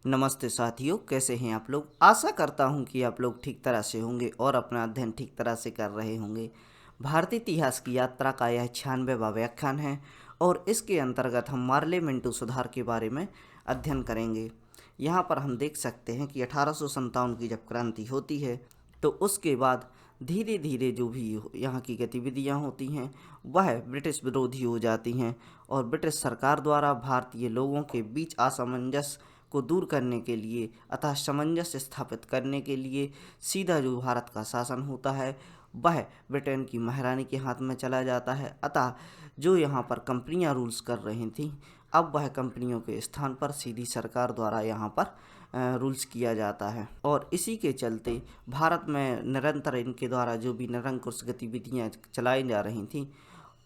नमस्ते साथियों, कैसे हैं आप लोग। आशा करता हूं कि आप लोग ठीक तरह से होंगे और अपना अध्ययन ठीक तरह से कर रहे होंगे। भारतीय इतिहास की यात्रा का यह 96वां व्याख्यान है और इसके अंतर्गत हम मार्ले मिंटो सुधार के बारे में अध्ययन करेंगे। यहाँ पर हम देख सकते हैं कि 1857 की जब क्रांति होती है तो उसके बाद धीरे धीरे जो भी यहाँ की गतिविधियाँ होती हैं वह ब्रिटिश विरोधी हो जाती हैं और ब्रिटिश सरकार द्वारा भारतीय लोगों के बीच असमंजस को दूर करने के लिए अतः सामंजस्य स्थापित करने के लिए सीधा जो भारत का शासन होता है वह ब्रिटेन की महारानी के हाथ में चला जाता है। अतः जो यहाँ पर कंपनियाँ रूल्स कर रही थीं अब वह कंपनियों के स्थान पर सीधी सरकार द्वारा यहाँ पर रूल्स किया जाता है और इसी के चलते भारत में निरंतर इनके द्वारा जो भी निरंकुश गतिविधियाँ चलाई जा रही थीं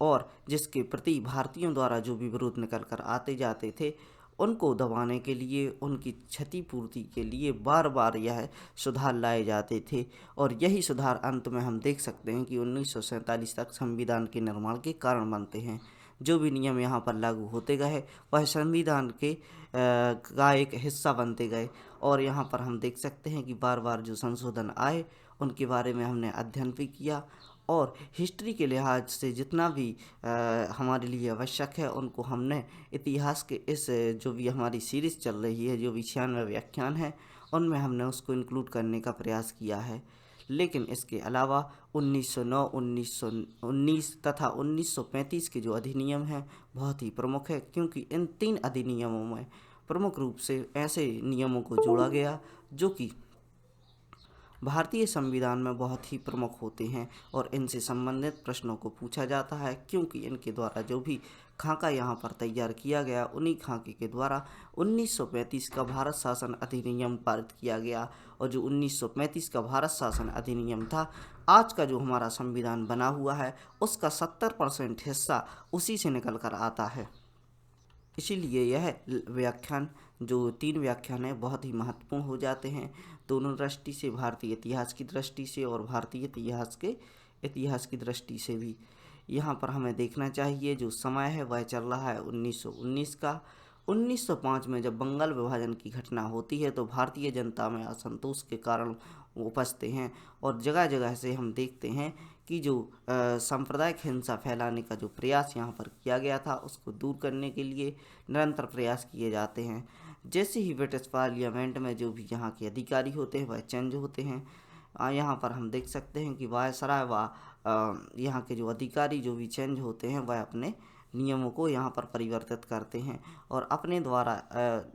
और जिसके प्रति भारतीयों द्वारा जो भी विरोध निकल कर आते जाते थे उनको दबाने के लिए, उनकी क्षतिपूर्ति के लिए बार बार यह सुधार लाए जाते थे और यही सुधार अंत में हम देख सकते हैं कि 1947 तक संविधान के निर्माण के कारण बनते हैं। जो भी नियम यहाँ पर लागू होते गए वह संविधान के का एक हिस्सा बनते गए और यहाँ पर हम देख सकते हैं कि बार बार जो संशोधन आए उनके बारे में हमने अध्ययन भी किया और हिस्ट्री के लिहाज से जितना भी हमारे लिए आवश्यक है उनको हमने इतिहास के इस जो भी हमारी सीरीज़ चल रही है, जो भी 96 व्याख्यान है, उनमें हमने उसको इंक्लूड करने का प्रयास किया है। लेकिन इसके अलावा 1909, 1919 तथा 1935 के जो अधिनियम हैं बहुत ही प्रमुख है, क्योंकि इन तीन अधिनियमों में प्रमुख रूप से ऐसे नियमों को जोड़ा गया जो कि भारतीय संविधान में बहुत ही प्रमुख होते हैं और इनसे संबंधित प्रश्नों को पूछा जाता है, क्योंकि इनके द्वारा जो भी खाका यहाँ पर तैयार किया गया उन्हीं खाके के द्वारा 1935 का भारत शासन अधिनियम पारित किया गया और जो 1935 का भारत शासन अधिनियम था, आज का जो हमारा संविधान बना हुआ है उसका 70% हिस्सा उसी से निकल कर आता है। इसीलिए यह व्याख्यान जो 3 व्याख्यान है बहुत ही महत्वपूर्ण हो जाते हैं, दोनों दृष्टि से, भारतीय इतिहास की दृष्टि से और भारतीय इतिहास की दृष्टि से भी। यहाँ पर हमें देखना चाहिए जो समय है वह चल रहा है 1919 का। 1905 में जब बंगाल विभाजन की घटना होती है तो भारतीय जनता में असंतोष के कारण उपजते हैं और जगह जगह से हम देखते हैं कि जो सांप्रदायिक हिंसा फैलाने का जो प्रयास यहाँ पर किया गया था उसको दूर करने के लिए निरंतर प्रयास किए जाते हैं। जैसे ही ब्रिटिश पार्लियामेंट में जो भी यहाँ के अधिकारी होते हैं वह चेंज होते हैं, यहाँ पर हम देख सकते हैं कि वायसराय व यहाँ के जो अधिकारी जो भी चेंज होते हैं वह अपने नियमों को यहाँ पर परिवर्तित करते हैं और अपने द्वारा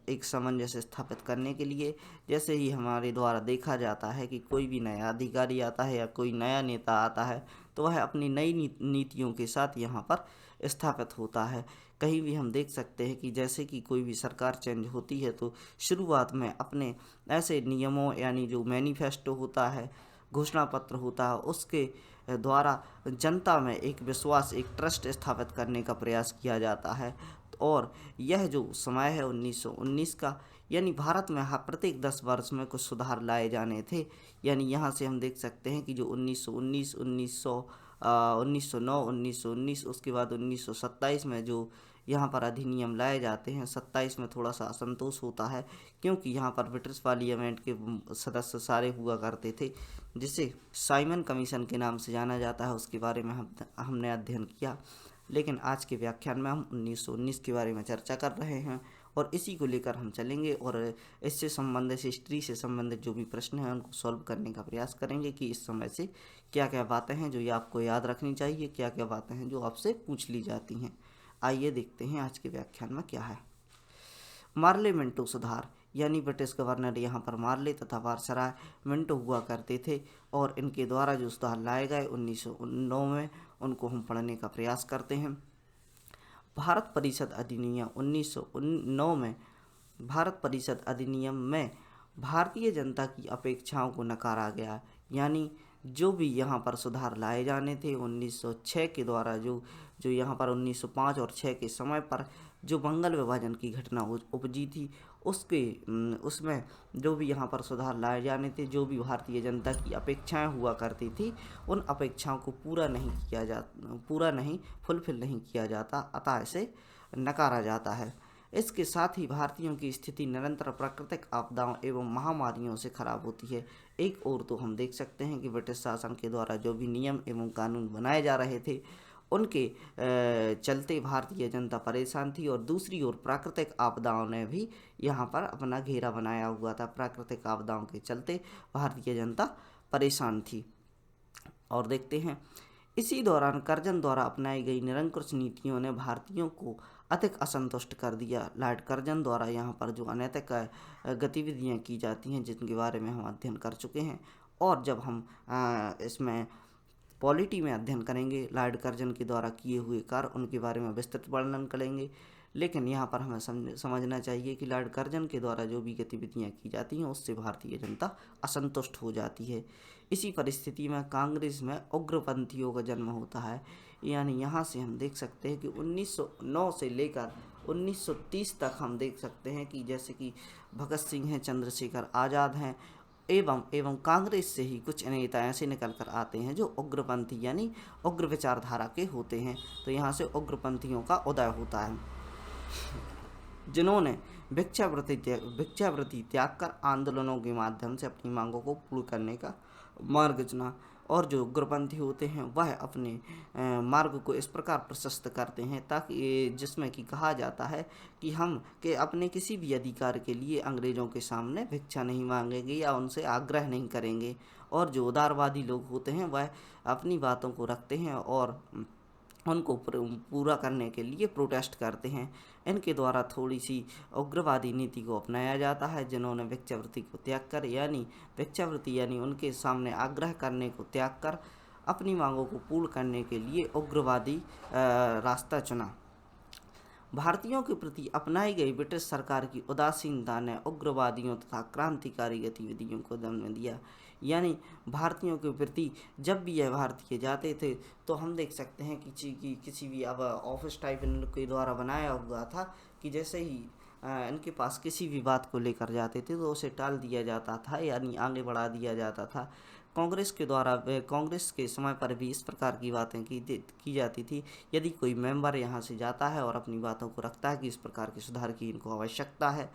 एक सामंजस्य स्थापित करने के लिए, जैसे ही हमारे द्वारा देखा जाता है कि कोई भी नया अधिकारी आता है या कोई नया नेता आता है तो वह अपनी नई नीतियों के साथ यहाँ पर स्थापित होता है। कहीं भी हम देख सकते हैं कि जैसे कि कोई भी सरकार चेंज होती है तो शुरुआत में अपने ऐसे नियमों यानी जो मैनिफेस्टो होता है, घोषणा पत्र होता है, उसके द्वारा जनता में एक विश्वास, एक ट्रस्ट स्थापित करने का प्रयास किया जाता है। और यह जो समय है 1919 का, यानी भारत में प्रत्येक 10 वर्ष में कुछ सुधार लाए जाने थे। यानी यहाँ से हम देख सकते हैं कि जो 1919, 1909, 1919 उसके बाद 1927 में जो यहाँ पर अधिनियम लाए जाते हैं, 27 में थोड़ा सा असंतोष होता है क्योंकि यहाँ पर ब्रिटिश पार्लियामेंट के सदस्य सारे हुआ करते थे, जिसे साइमन कमीशन के नाम से जाना जाता है। उसके बारे में हमने अध्ययन किया, लेकिन आज के व्याख्यान में हम 1919 के बारे में चर्चा कर रहे हैं और इसी को लेकर हम चलेंगे और इससे संबंधित, हिस्ट्री से संबंधित जो भी प्रश्न हैं उनको सॉल्व करने का प्रयास करेंगे कि इस समय से क्या क्या बातें हैं जो ये आपको याद रखनी चाहिए, क्या क्या बातें हैं जो आपसे पूछ ली जाती हैं। आइए देखते हैं आज के व्याख्यान में क्या है। मार्ले मिंटो सुधार, यानी ब्रिटिश गवर्नर यहाँ पर मार्ले तथा वायसराय मिंटो हुआ करते थे और इनके द्वारा जो सुधार लाए गए 1909 में, उनको हम पढ़ने का प्रयास करते हैं। भारत परिषद अधिनियम 1909 में, भारत परिषद अधिनियम में भारतीय जनता की अपेक्षाओं को नकारा गया, यानी जो भी यहाँ पर सुधार लाए जाने थे 1906 के द्वारा, जो यहाँ पर 1905 और 6 के समय पर जो बंगाल विभाजन की घटना उपजी थी उसमें जो भी यहाँ पर सुधार लाए जाने थे, जो भी भारतीय जनता की अपेक्षाएं हुआ करती थी, उन अपेक्षाओं को पूरा नहीं फुलफिल नहीं किया जाता, अतः इसे नकारा जाता है। इसके साथ ही भारतीयों की स्थिति निरंतर प्राकृतिक आपदाओं एवं महामारियों से खराब होती है। एक ओर तो हम देख सकते हैं कि ब्रिटिश शासन के द्वारा जो भी नियम एवं कानून बनाए जा रहे थे उनके चलते भारतीय जनता परेशान थी, और दूसरी ओर प्राकृतिक आपदाओं ने भी यहाँ पर अपना घेरा बनाया हुआ था। प्राकृतिक आपदाओं के चलते भारतीय जनता परेशान थी। और देखते हैं, इसी दौरान कर्जन द्वारा अपनाई गई निरंकुश नीतियों ने भारतीयों को अधिक असंतुष्ट कर दिया। लॉर्ड कर्जन द्वारा यहाँ पर जो अनैतिक गतिविधियाँ की जाती हैं जिनके बारे में हम अध्ययन कर चुके हैं, और जब हम इसमें पॉलिटी में अध्ययन करेंगे लॉर्ड कर्जन के द्वारा किए हुए कार्य, उनके बारे में विस्तृत वर्णन करेंगे। लेकिन यहाँ पर हमें समझना चाहिए कि लॉर्ड कर्जन के द्वारा जो भी गतिविधियाँ की जाती हैं उससे भारतीय जनता असंतुष्ट हो जाती है। इसी परिस्थिति में कांग्रेस में उग्रपंथियों का जन्म होता है। यानी यहाँ से हम देख सकते हैं कि 1909 से लेकर 1930 तक हम देख सकते हैं कि जैसे कि भगत सिंह हैं, चंद्रशेखर आज़ाद हैं, एवं कांग्रेस से ही कुछ नेता ऐसे निकल कर आते हैं जो उग्रपंथी यानी उग्र विचारधारा के होते हैं। तो यहाँ से उग्रपंथियों का उदय होता है, जिन्होंने भिक्षावृत्ति त्याग कर आंदोलनों के माध्यम से अपनी मांगों को पूर्ण करने का मार्ग चुना। और जो उग्रपंथी होते हैं वह अपने मार्ग को इस प्रकार प्रशस्त करते हैं ताकि जिसमें कि कहा जाता है कि हम के अपने किसी भी अधिकार के लिए अंग्रेज़ों के सामने भिक्षा नहीं मांगेंगे या उनसे आग्रह नहीं करेंगे। और जो उदारवादी लोग होते हैं वह अपनी बातों को रखते हैं और उनको पूरा करने के लिए प्रोटेस्ट करते हैं। इनके द्वारा थोड़ी सी उग्रवादी नीति को अपनाया जाता है, जिन्होंने भिक्षावृत्ति को त्याग कर भिक्षावृत्ति यानी उनके सामने आग्रह करने को त्याग कर अपनी मांगों को पूर्ण करने के लिए उग्रवादी रास्ता चुना। भारतीयों के प्रति अपनाई गई ब्रिटिश सरकार की उदासीनता ने उग्रवादियों तथा क्रांतिकारी गतिविधियों को जन्म दिया। यानी भारतीयों के प्रति जब भी यह भारतीय जाते थे तो हम देख सकते हैं कि किसी भी अब ऑफिस टाइप इनके द्वारा बनाया हुआ था कि जैसे ही इनके पास किसी भी बात को लेकर जाते थे तो उसे टाल दिया जाता था, यानी आगे बढ़ा दिया जाता था। कांग्रेस के समय पर भी इस प्रकार की बातें की जाती थी। यदि कोई मेंबर यहाँ से जाता है और अपनी बातों को रखता है कि इस प्रकार के सुधार की इनको आवश्यकता है,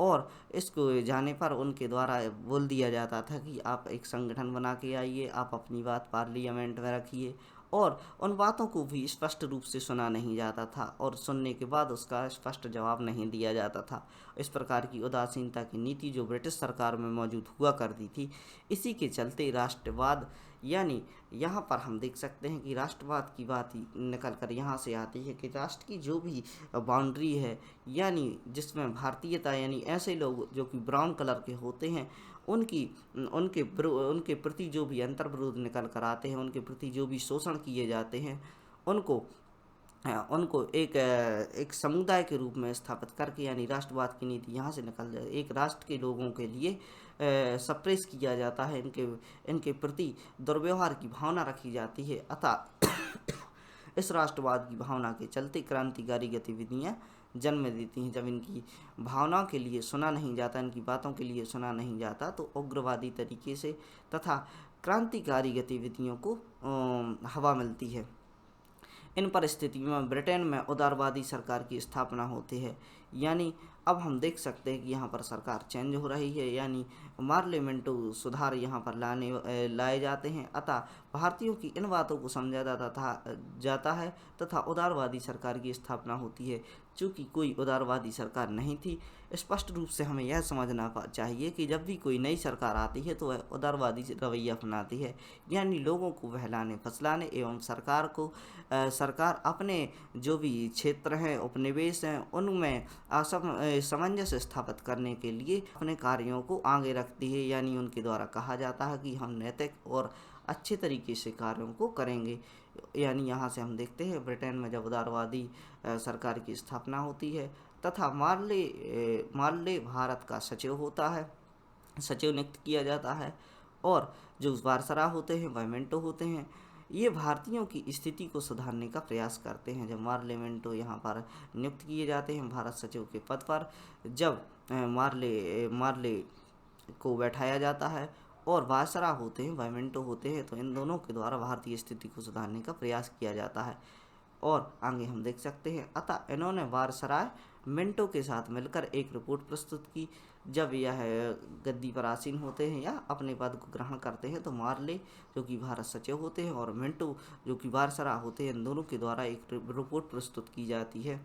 और इसको जाने पर उनके द्वारा बोल दिया जाता था कि आप एक संगठन बना के आइए, आप अपनी बात पार्लियामेंट में रखिए, और उन बातों को भी स्पष्ट रूप से सुना नहीं जाता था और सुनने के बाद उसका स्पष्ट जवाब नहीं दिया जाता था। इस प्रकार की उदासीनता की नीति जो ब्रिटिश सरकार में मौजूद हुआ करती थी, इसी के चलते राष्ट्रवाद, यानी यहाँ पर हम देख सकते हैं कि राष्ट्रवाद की बात निकल कर यहाँ से आती है कि राष्ट्र की जो भी बाउंड्री है, यानी जिसमें भारतीयता, यानी ऐसे लोग जो कि ब्राउन कलर के होते हैं उनके प्रति जो भी अंतर्विरोध निकल कर आते हैं, उनके प्रति जो भी शोषण किए जाते हैं, उनको एक समुदाय के रूप में स्थापित करके, यानी राष्ट्रवाद की नीति यहाँ से निकल जाए, एक राष्ट्र के लोगों के लिए सप्रेस किया जाता है, इनके प्रति दुर्व्यवहार की भावना रखी जाती है। अतः इस राष्ट्रवाद की भावना के चलते क्रांतिकारी गतिविधियाँ जन्म देती हैं। जब इनकी भावनाओं के लिए सुना नहीं जाता, इनकी बातों के लिए सुना नहीं जाता, तो उग्रवादी तरीके से तथा क्रांतिकारी गतिविधियों को हवा मिलती है। इन परिस्थितियों में ब्रिटेन में उदारवादी सरकार की स्थापना होती है। यानी अब हम देख सकते हैं कि यहाँ पर सरकार चेंज हो रही है, यानी पार्लियामेंटो सुधार यहाँ पर लाए जाते हैं। अतः भारतीयों की इन बातों को समझा जाता है तथा उदारवादी सरकार की स्थापना होती है। चूँकि कोई उदारवादी सरकार नहीं थी, स्पष्ट रूप से हमें यह समझना चाहिए कि जब भी कोई नई सरकार आती है तो वह उदारवादी रवैया अपनाती है, यानी लोगों को बहलाने फसलाने एवं सरकार अपने जो भी क्षेत्र हैं, उपनिवेश हैं, उनमें सामंजस्य स्थापित करने के लिए अपने कार्यों को आगे रखती है। यानी उनके द्वारा कहा जाता है कि हम नैतिक और अच्छे तरीके से कार्यों को करेंगे। यानी यहाँ से हम देखते हैं ब्रिटेन में जब उदारवादी सरकार की स्थापना होती है तथा मार्ले भारत का सचिव होता है, सचिव नियुक्त किया जाता है, और जो वायसराय होते हैं वह मिंटो होते हैं। ये भारतीयों की स्थिति को सुधारने का प्रयास करते हैं। जब मार्ले यहाँ पर नियुक्त किए जाते हैं भारत सचिव के पद पर, जब मार्ले को बैठाया जाता है और वायसराय होते हैं, मिंटो होते हैं, तो इन दोनों के द्वारा भारतीय स्थिति को सुधारने का प्रयास किया जाता है। और आगे हम देख सकते हैं, अतः इन्होंने वायसराय मिंटो के साथ मिलकर एक रिपोर्ट प्रस्तुत की। जब यह गद्दी पर आसीन होते हैं या अपने पद को ग्रहण करते हैं तो मार्ले जो कि भारत सचिव होते हैं और मिंटो जो कि वायसराय होते हैं, इन दोनों के द्वारा एक रिपोर्ट प्रस्तुत की जाती है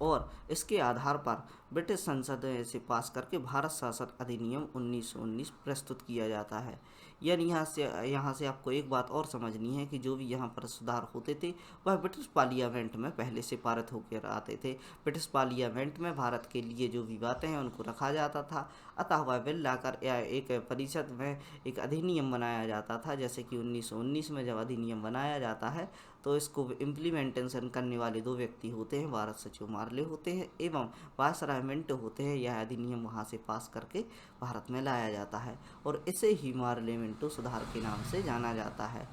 और इसके आधार पर ब्रिटिश संसद से पास करके भारत शासन अधिनियम 1919 प्रस्तुत किया जाता है। यानी यहाँ से आपको एक बात और समझनी है कि जो भी यहाँ पर सुधार होते थे वह ब्रिटिश पार्लियामेंट में पहले से पारित होकर आते थे। ब्रिटिश पार्लियामेंट में भारत के लिए जो भी बातें हैं उनको रखा जाता था, अतः वह बिल लाकर या एक परिषद में एक अधिनियम बनाया जाता था। जैसे कि 1919 में जब अधिनियम बनाया जाता है तो इसको इम्प्लीमेंटेशन करने वाले दो व्यक्ति होते हैं, भारत सचिव मार्ले होते हैं एवं वायसराय मिंटो होते हैं। यह अधिनियम वहाँ से पास करके भारत में लाया जाता है और इसे ही मार्ले मिंटो सुधार के नाम से जाना जाता है।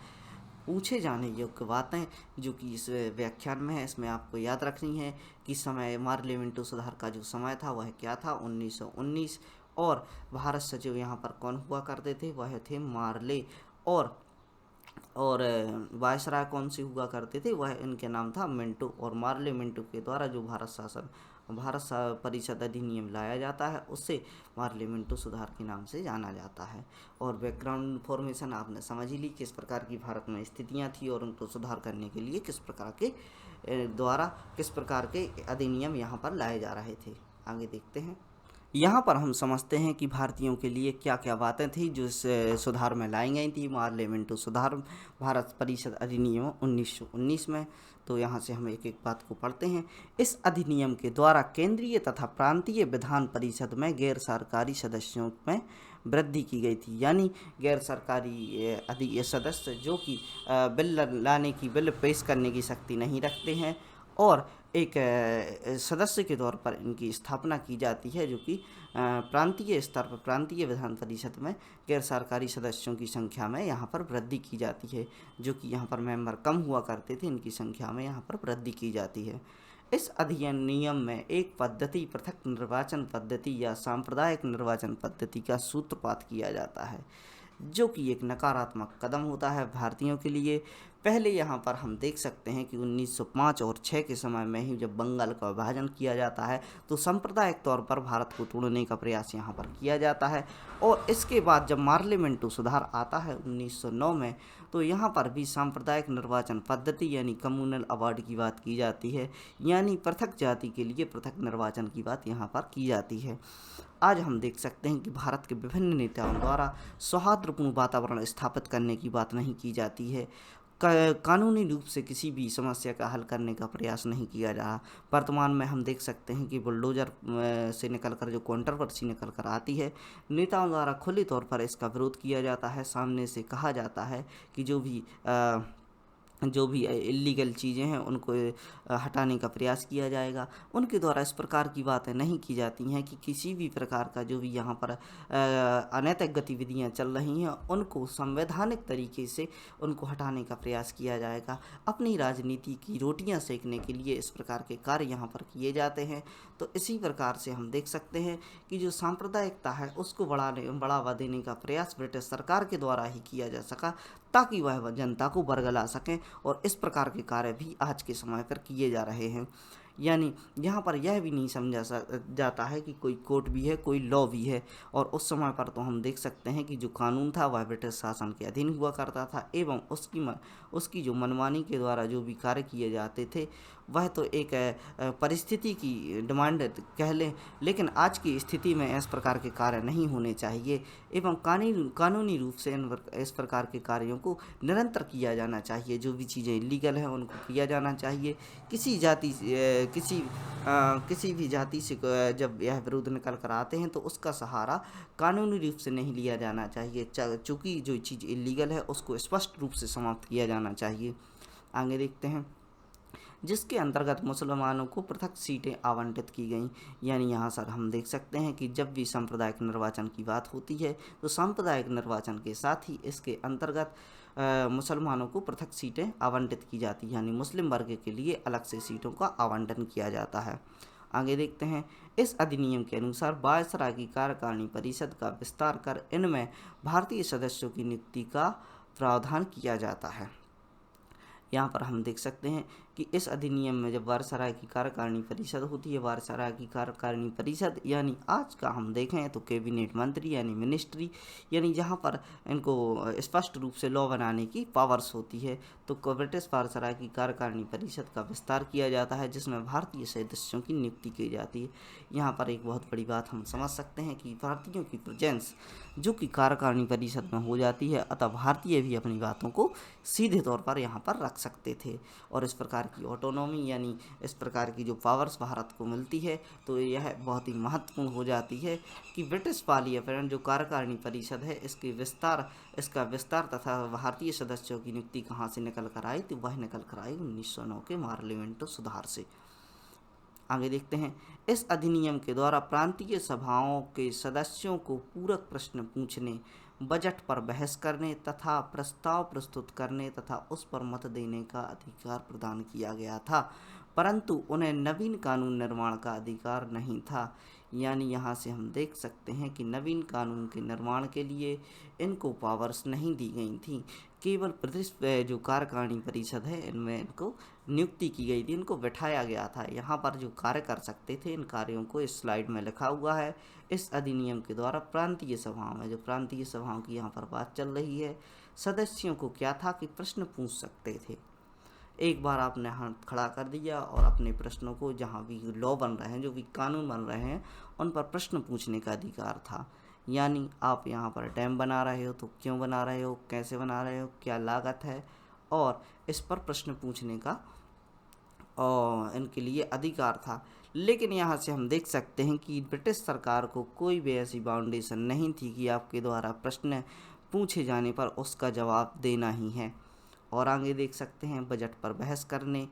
पूछे जाने योग्य बातें जो कि इस व्याख्यान में है, इसमें आपको याद रखनी है कि समय मार्ले मिंटो सुधार का जो समय था वह क्या था, 1919। और भारत सचिव यहाँ पर कौन हुआ करते थे, वह थे मार्ले। और वायसराय कौन से हुआ करते थे, वह इनके नाम था मिंटो। और मार्ले मिंटो के द्वारा जो भारत परिषद अधिनियम लाया जाता है उससे मार्ले मिंटो सुधार के नाम से जाना जाता है। और बैकग्राउंड इन्फॉर्मेशन आपने समझ ही ली किस प्रकार की भारत में स्थितियाँ थी और उनको सुधार करने के लिए किस प्रकार के अधिनियम यहाँ पर लाए जा रहे थे। आगे देखते हैं। यहाँ पर हम समझते हैं कि भारतीयों के लिए क्या क्या बातें थी जो इस सुधार में लाई गई थी, मार्ले मिंटो सुधार भारत परिषद अधिनियम 1919 में। तो यहाँ से हम एक एक बात को पढ़ते हैं। इस अधिनियम के द्वारा केंद्रीय तथा प्रांतीय विधान परिषद में गैर सरकारी सदस्यों में वृद्धि की गई थी। यानी गैर सरकारी सदस्य जो कि बिल पेश करने की शक्ति नहीं रखते हैं और एक सदस्य के तौर पर इनकी स्थापना की जाती है, जो कि प्रांतीय स्तर पर प्रांतीय विधान परिषद में गैर सरकारी सदस्यों की संख्या में यहाँ पर वृद्धि की जाती है। जो कि यहाँ पर मेंबर कम हुआ करते थे, इनकी संख्या में यहाँ पर वृद्धि की जाती है। इस अधिनियम में एक पद्धति पृथक निर्वाचन पद्धति या सांप्रदायिक निर्वाचन पद्धति का सूत्रपात किया जाता है, जो कि एक नकारात्मक कदम होता है भारतीयों के लिए। पहले यहाँ पर हम देख सकते हैं कि 1905 और 6 के समय में ही जब बंगाल का विभाजन किया जाता है तो सांप्रदायिक तौर पर भारत को तोड़ने का प्रयास यहाँ पर किया जाता है। और इसके बाद जब मार्ले मिंटो सुधार आता है 1909 में, तो यहाँ पर भी सांप्रदायिक निर्वाचन पद्धति यानी कम्युनल अवार्ड की बात की जाती है, यानी पृथक जाति के लिए पृथक निर्वाचन की बात यहाँ पर की जाती है। आज हम देख सकते हैं कि भारत के विभिन्न नेताओं द्वारा सौहार्दपूर्ण वातावरण स्थापित करने की बात नहीं की जाती है। कानूनी रूप से किसी भी समस्या का हल करने का प्रयास नहीं किया जा रहा। वर्तमान में हम देख सकते हैं कि बुलडोजर से निकलकर जो कंट्रोवर्सी निकल कर आती है, नेताओं द्वारा खुले तौर पर इसका विरोध किया जाता है। सामने से कहा जाता है कि जो भी इलीगल चीज़ें हैं उनको हटाने का प्रयास किया जाएगा। उनके द्वारा इस प्रकार की बातें नहीं की जाती हैं कि किसी भी प्रकार का जो भी यहाँ पर अनैतिक गतिविधियाँ चल रही हैं उनको संवैधानिक तरीके से उनको हटाने का प्रयास किया जाएगा। अपनी राजनीति की रोटियां सेकने के लिए इस प्रकार के कार्य यहाँ पर किए जाते हैं। तो इसी प्रकार से हम देख सकते हैं कि जो सांप्रदायिकता है उसको बढ़ावा देने का प्रयास ब्रिटिश सरकार के द्वारा ही किया जा सका, ताकि वह जनता को बरगला सकें। और इस प्रकार के कार्य भी आज के समय पर किए जा रहे हैं। यानी यहाँ पर यह भी नहीं समझा जाता है कि कोई कोर्ट भी है, कोई लॉ भी है। और उस समय पर तो हम देख सकते हैं कि जो कानून था वह ब्रिटिश शासन के अधीन हुआ करता था एवं उसकी जो मनमानी के द्वारा जो भी कार्य किए जाते थे वह तो एक परिस्थिति की डिमांड कह लें। लेकिन आज की स्थिति में इस प्रकार के कार्य नहीं होने चाहिए एवं कानूनी रूप से इस प्रकार के कार्यों को निरंतर किया जाना चाहिए। जो भी चीज़ें इलीगल हैं उनको किया जाना चाहिए। किसी भी जाति से जब यह विरोध निकल कर आते हैं तो उसका सहारा कानूनी रूप से नहीं लिया जाना चाहिए, चूँकि जो चीज़ इलीगल है उसको स्पष्ट रूप से समाप्त किया जाना चाहिए। आगे देखते हैं। जिसके अंतर्गत मुसलमानों को पृथक सीटें आवंटित की गईं। यानी यहाँ सर हम देख सकते हैं कि जब भी सांप्रदायिक निर्वाचन की बात होती है तो सांप्रदायिक निर्वाचन के साथ ही इसके अंतर्गत मुसलमानों को पृथक सीटें आवंटित की जाती, यानी मुस्लिम वर्ग के लिए अलग से सीटों का आवंटन किया जाता है। आगे देखते हैं। इस अधिनियम के अनुसार वायसराय की कार्यकारिणी परिषद का विस्तार कर इनमें भारतीय सदस्यों की नियुक्ति का प्रावधान किया जाता है। यहाँ पर हम देख सकते हैं कि इस अधिनियम में जब वारसराय की कार्यकारिणी परिषद होती है, वारसराय की कार्यकारिणी परिषद यानी आज का हम देखें तो कैबिनेट मंत्री यानी मिनिस्ट्री, यानी जहाँ पर इनको स्पष्ट रूप से लॉ बनाने की पावर्स होती है, तो ब्रिटिश वारसराय की कार्यकारिणी परिषद का विस्तार किया जाता है जिसमें भारतीय सदस्यों की नियुक्ति की जाती है। यहाँ पर एक बहुत बड़ी बात हम समझ सकते हैं कि भारतीयों की प्रेजेंस जो कि कार्यकारिणी परिषद में हो जाती है, अतः भारतीय भी अपनी बातों को सीधे तौर पर यहाँ पर रख सकते थे और इस प्रकार की ऑटोनॉमी यानी इस प्रकार की जो पावर्स भारत को मिलती है, तो यह बहुत ही महत्वपूर्ण हो जाती है कि ब्रिटिश पार्लियामेंट जो कार्यकारिणी परिषद है इसका विस्तार तथा भारतीय सदस्यों की नियुक्ति कहाँ से निकल कर आई, तो वह निकल कर आई 1909 के पार्लियामेंट सुधार से। आगे देखते हैं, इस अधिनियम के द्वारा प्रांतीय सभाओं के सदस्यों को पूरक प्रश्न पूछने, बजट पर बहस करने तथा प्रस्ताव प्रस्तुत करने तथा उस पर मत देने का अधिकार प्रदान किया गया था, परंतु उन्हें नवीन कानून निर्माण का अधिकार नहीं था। यानी यहाँ से हम देख सकते हैं कि नवीन कानून के निर्माण के लिए इनको पावर्स नहीं दी गई थी, केवल प्रदेश जो कार्यकारिणी परिषद है इनमें इनको नियुक्ति की गई थी, इनको बैठाया गया था। यहाँ पर जो कार्य कर सकते थे इन कार्यों को इस स्लाइड में लिखा हुआ है। इस अधिनियम के द्वारा प्रांतीय सभाओं में, जो प्रांतीय सभाओं की यहाँ पर बात चल रही है, सदस्यों को क्या था कि प्रश्न पूछ सकते थे। एक बार आपने हाथ खड़ा कर दिया और अपने प्रश्नों को, जहाँ भी लॉ बन रहे हैं, जो भी कानून बन रहे हैं, उन पर प्रश्न पूछने का अधिकार था। यानी आप यहाँ पर डैम बना रहे हो तो क्यों बना रहे हो, कैसे बना रहे हो, क्या लागत है, और इस पर प्रश्न पूछने का और इनके लिए अधिकार था। लेकिन यहाँ से हम देख सकते हैं कि ब्रिटिश सरकार को कोई भी ऐसी बाउंडेशन नहीं थी कि आपके द्वारा प्रश्न पूछे जाने पर उसका जवाब देना ही है। और आगे देख सकते हैं, बजट पर बहस करने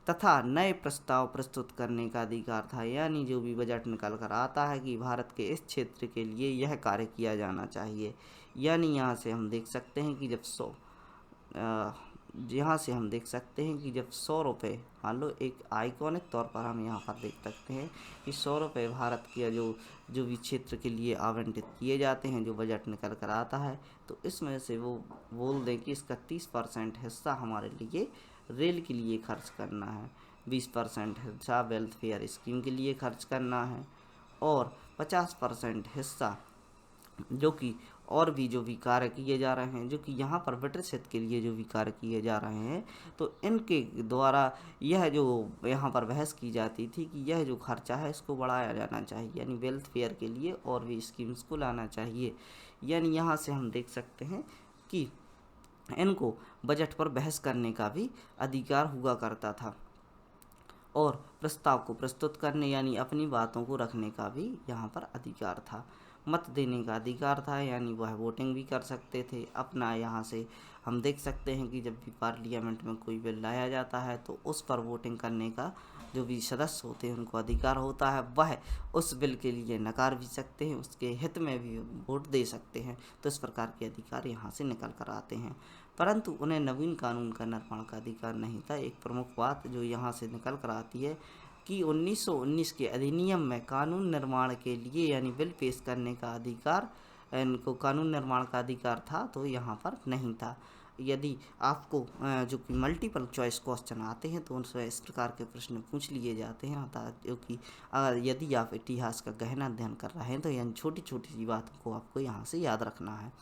तथा नए प्रस्ताव प्रस्तुत करने का अधिकार था। यानी जो भी बजट निकल कर आता है कि भारत के इस क्षेत्र के लिए यह कार्य किया जाना चाहिए। यानी यहाँ से हम देख सकते हैं कि जब 100 रुपये, मान लो एक आइकॉनिक तौर पर हम यहाँ पर देख सकते हैं कि 100 रुपये भारत के जो भी क्षेत्र के लिए आवंटित किए जाते हैं, जो बजट निकल कर आता है, तो इसमें से वो बोल दें कि इसका 30% हिस्सा हमारे लिए रेल के लिए खर्च करना है, 20% हिस्सा वेलफेयर स्कीम के लिए खर्च करना है और 50% हिस्सा जो कि और भी जो भी कार्य किए जा रहे हैं, जो कि यहाँ पर ब्रिटिश हित के लिए जो भी कार्य किए जा रहे हैं, तो इनके द्वारा यह जो यहाँ पर बहस की जाती थी कि यह जो खर्चा है इसको बढ़ाया जाना चाहिए, यानी वेलफेयर के लिए और भी स्कीम्स को लाना चाहिए। यानी यहाँ से हम देख सकते हैं कि इनको बजट पर बहस करने का भी अधिकार हुआ करता था और प्रस्ताव को प्रस्तुत करने यानी अपनी बातों को रखने का भी यहाँ पर अधिकार था। मत देने का अधिकार था, यानी वह वोटिंग भी कर सकते थे अपना। यहाँ से हम देख सकते हैं कि जब भी पार्लियामेंट में कोई बिल लाया जाता है तो उस पर वोटिंग करने का जो भी सदस्य होते हैं उनको अधिकार होता है, वह उस बिल के लिए नकार भी सकते हैं, उसके हित में भी वोट दे सकते हैं। तो इस प्रकार के अधिकार यहाँ से निकल कर आते हैं, परंतु उन्हें नवीन कानून का निर्माण का अधिकार नहीं था। एक प्रमुख बात जो यहाँ से निकल कर आती है कि 1919 के अधिनियम में कानून निर्माण के लिए यानी बिल पेश करने का अधिकार, इनको कानून निर्माण का अधिकार था, तो यहाँ पर नहीं था। यदि आपको जो कि मल्टीपल चॉइस क्वेश्चन आते हैं तो उनसे इस प्रकार के प्रश्न पूछ लिए जाते हैं, जो कि अगर यदि आप इतिहास का गहन अध्ययन कर रहे हैं तो यानी छोटी छोटी सी बातों को आपको यहाँ से याद रखना है।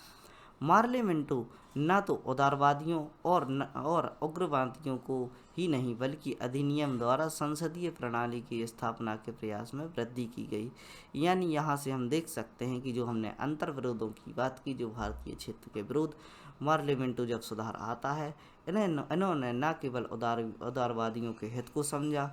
पार्लियामेंटो न तो उदारवादियों और उग्रवादियों को ही नहीं बल्कि अधिनियम द्वारा संसदीय प्रणाली की स्थापना के प्रयास में वृद्धि की गई। यानी यहाँ से हम देख सकते हैं कि जो हमने अंतर विरोधों की बात की, जो भारतीय क्षेत्र के विरोध, पार्लियामेंटो जब सुधार आता है इन्होंने न केवल उदारवादियों के हित को समझा,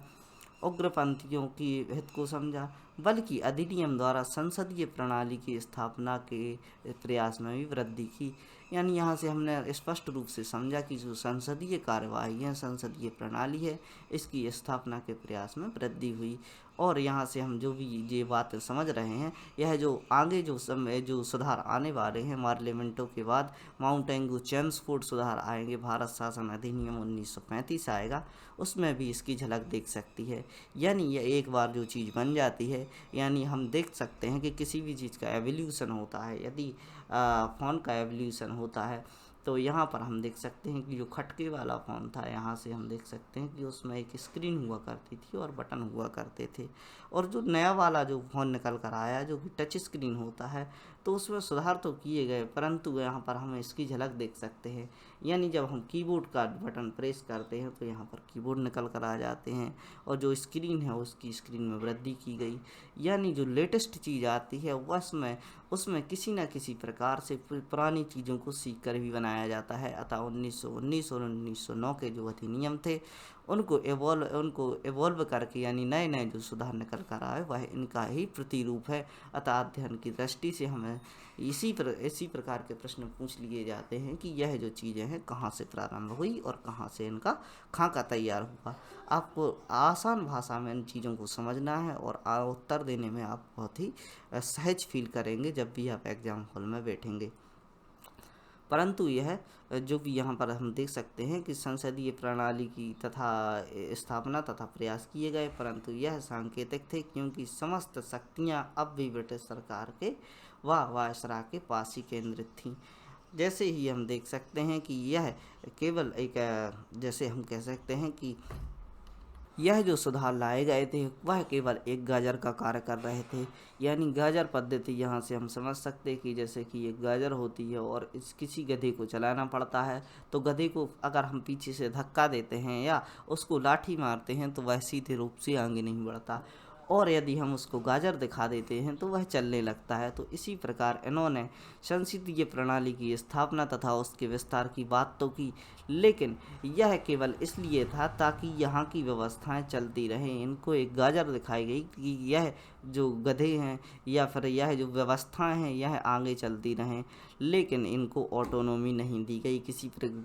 उग्रपंथियों की हित को समझा, बल्कि अधिनियम द्वारा संसदीय प्रणाली की स्थापना के प्रयास में भी वृद्धि की। यानी यहाँ से हमने स्पष्ट रूप से समझा कि जो संसदीय कार्यवाही है, संसदीय प्रणाली है, इसकी स्थापना के प्रयास में वृद्धि हुई। और यहाँ से हम जो भी ये बात समझ रहे हैं, यह जो आगे जो सुधार आने वाले हैं पार्लियामेंटों के बाद, माउंटेंगू चेम्सफोर्ड सुधार आएंगे, भारत शासन अधिनियम 1935 आएगा, उसमें भी इसकी झलक देख सकती है। यानी यह एक बार जो चीज़ बन जाती है, यानी हम देख सकते हैं कि किसी भी चीज़ का एवोल्यूशन होता है। यदि फ़ोन का एवोल्यूशन होता है तो यहाँ पर हम देख सकते हैं कि जो खटके वाला फ़ोन था, यहाँ से हम देख सकते हैं कि उसमें एक स्क्रीन हुआ करती थी और बटन हुआ करते थे। और जो नया वाला जो फ़ोन निकल कर आया जो कि टच स्क्रीन होता है, तो उसमें सुधार तो किए गए, परंतु यहाँ पर हम इसकी झलक देख सकते हैं। यानी जब हम कीबोर्ड का बटन प्रेस करते हैं तो यहाँ पर कीबोर्ड निकल कर आ जाते हैं और जो स्क्रीन है उसकी स्क्रीन में वृद्धि की गई। यानी जो लेटेस्ट चीज़ आती है उसमें उसमें किसी न किसी प्रकार से पुरानी चीज़ों को सीख कर भी बनाया जाता है। अतः 1919 और 1909 के जो अधिनियम थे उनको एवॉल्व करके, यानी नए नए जो सुधार निकल कर आए वह इनका ही प्रतिरूप है। अतः अध्ययन की दृष्टि से हमें इसी प्रकार के प्रश्न पूछ लिए जाते हैं कि यह जो चीज़ें हैं कहाँ से प्रारंभ हुई और कहाँ से इनका खाका तैयार हुआ। आपको आसान भाषा में इन चीज़ों को समझना है और उत्तर देने में आप बहुत ही सहज फील करेंगे जब भी आप एग्ज़ाम हॉल में बैठेंगे। परंतु यह जो भी यहाँ पर हम देख सकते हैं कि संसदीय प्रणाली की तथा स्थापना तथा प्रयास किए गए, परंतु यह सांकेतिक थे क्योंकि समस्त शक्तियाँ अब भी ब्रिटिश सरकार के वायसराय के पास ही केंद्रित थीं। जैसे ही हम देख सकते हैं कि यह केवल एक जैसे हम कह सकते हैं कि यह जो सुधार लाए गए थे वह केवल एक गाजर का कार्य कर रहे थे। यानी गाजर पद्धति यहाँ से हम समझ सकते हैं कि जैसे कि एक गाजर होती है और इस किसी गधे को चलाना पड़ता है, तो गधे को अगर हम पीछे से धक्का देते हैं या उसको लाठी मारते हैं तो वह सीधे रूप से आगे नहीं बढ़ता, और यदि हम उसको गाजर दिखा देते हैं तो वह चलने लगता है। तो इसी प्रकार इन्होंने संसदीय प्रणाली की स्थापना तथा उसके विस्तार की बात तो की, लेकिन यह केवल इसलिए था ताकि यहाँ की व्यवस्थाएं चलती रहें। इनको एक गाजर दिखाई गई कि यह जो गधे हैं या फिर यह जो व्यवस्थाएं हैं यह आगे चलती रहें, लेकिन इनको ऑटोनॉमी नहीं दी गई,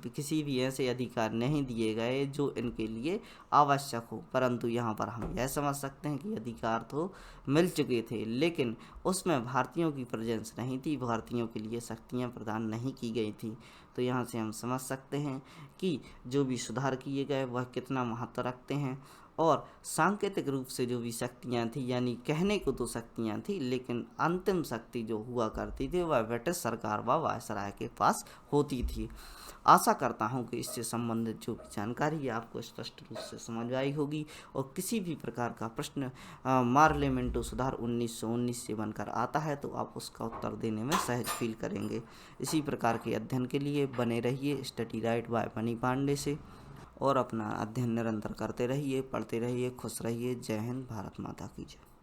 किसी भी ऐसे अधिकार नहीं दिए गए जो इनके लिए आवश्यक हो। परंतु यहाँ पर हम यह समझ सकते हैं कि अधिकार तो मिल चुके थे, लेकिन उसमें भारतीयों की प्रेजेंस नहीं थी, भारतीयों के लिए शक्तियाँ प्रदान नहीं की गई थी। तो यहाँ से हम समझ सकते हैं कि जो भी सुधार किए गए वह कितना महत्व रखते हैं। और सांकेतिक रूप से जो भी शक्तियाँ थी, यानी कहने को तो शक्तियाँ थी, लेकिन अंतिम शक्ति जो हुआ करती थी वह ब्रिटिश सरकार व वायसराय के पास होती थी। आशा करता हूँ कि इससे संबंधित जो भी जानकारी है आपको स्पष्ट रूप से समझ आई होगी और किसी भी प्रकार का प्रश्न पार्लियामेंटो सुधार 1919 से बनकर आता है तो आप उसका उत्तर देने में सहज फील करेंगे। इसी प्रकार के अध्ययन के लिए बने रहिए study right by Mani Pandey से, और अपना अध्ययन निरंतर करते रहिए, पढ़ते रहिए, खुश रहिए। जय हिंद, भारत माता की जय।